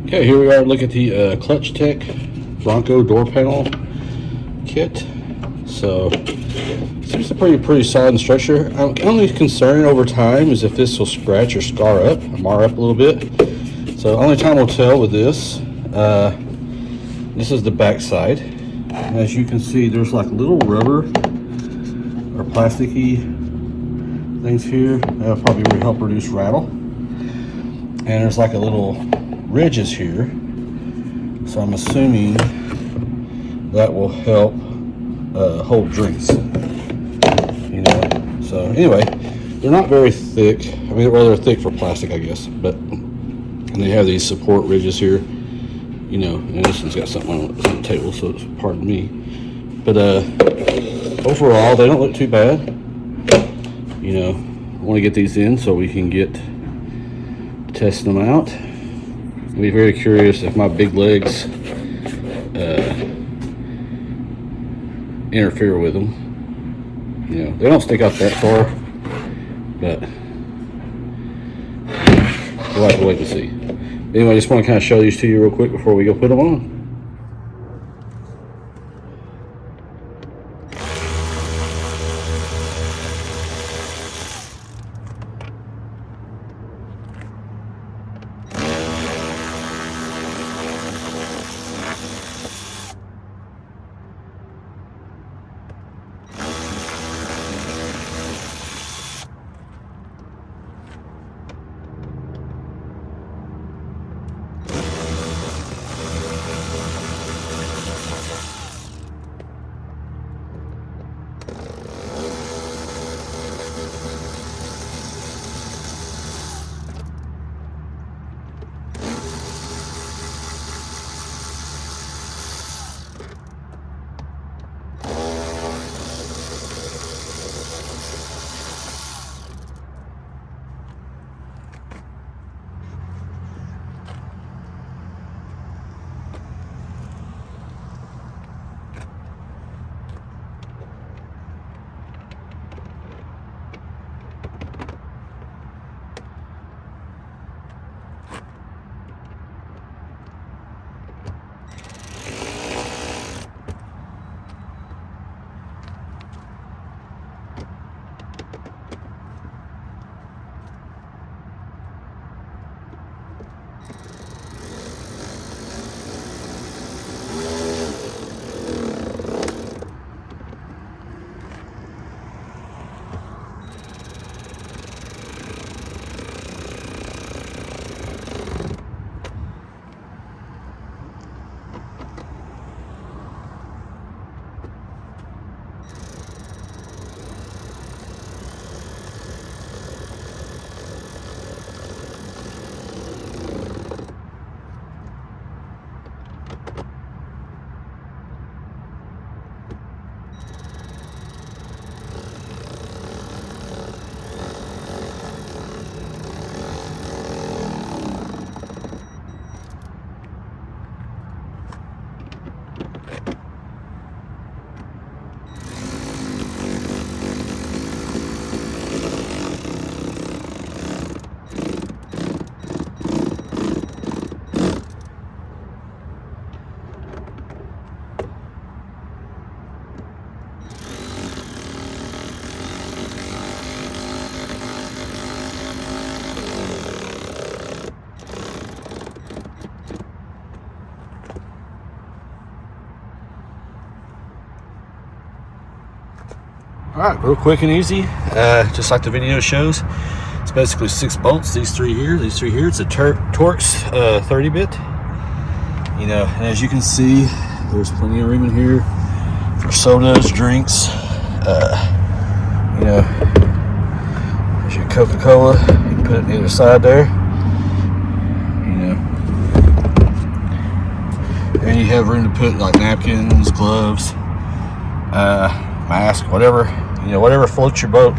Okay, here we are. Look at the Klutchtech Bronco Door Panel kit. So, seems a pretty solid structure. I'm only concerned over time is if this will scratch or scar up, or mar up a little bit. So, only time will tell with this. This is the back side. As you can see, there's like little rubber or plasticky things here. That'll probably help reduce rattle. And there's like a little ridges here, so I'm assuming that will help hold drinks, you know. So anyway, they're not very thick. I mean, well, they're thick for plastic, I guess, but and they have these support ridges here, you know. And this one's got something on the table, so it's, pardon me. But overall, they don't look too bad. You know, I want to get these in so we can get testing them out. I'll be very curious if my big legs interfere with them. You know, they don't stick out that far, but we'll have to wait and see. Anyway, I just want to kind of show these to you real quick before we go put them on. Alright, real quick and easy, just like the video shows. It's basically 6 bolts, these three here. It's a Torx 30-bit. You know, and as you can see, there's plenty of room in here for sodas, drinks. You know, there's your Coca-Cola. You can put it on either side there. You know, and you have room to put like napkins, gloves, mask, whatever. You know, whatever floats your boat,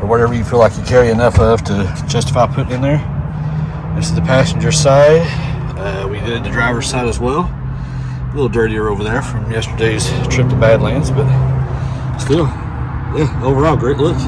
or whatever you feel like you carry enough of to justify putting in there. This is the passenger side. We did the driver's side as well. A little dirtier over there from yesterday's trip to Badlands, but still, yeah, overall great look.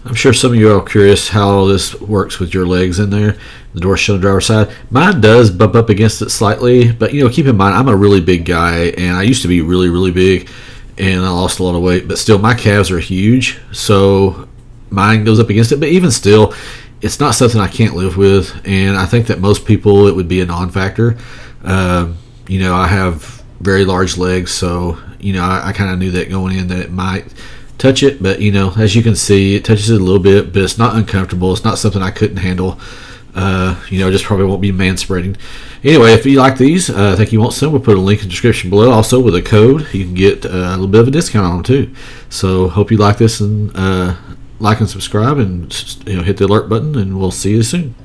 I'm sure some of you are curious how this works with your legs in there. The door shut on the driver's side. Mine does bump up against it slightly, but keep in mind I'm a really big guy, and I used to be really, really big, and I lost a lot of weight. But still, my calves are huge, so mine goes up against it. But even still, it's not something I can't live with, and I think that most people it would be a non-factor. I have very large legs, so I kind of knew that going in that it might touch it, but as you can see, it touches it a little bit, but it's not uncomfortable. It's not something I couldn't handle. Just probably won't be man spreading. Anyway, if you like these, I think you want some, we'll put a link in the description below. Also, with a code, you can get a little bit of a discount on them too. So, hope you like this, and like and subscribe, and hit the alert button, and we'll see you soon.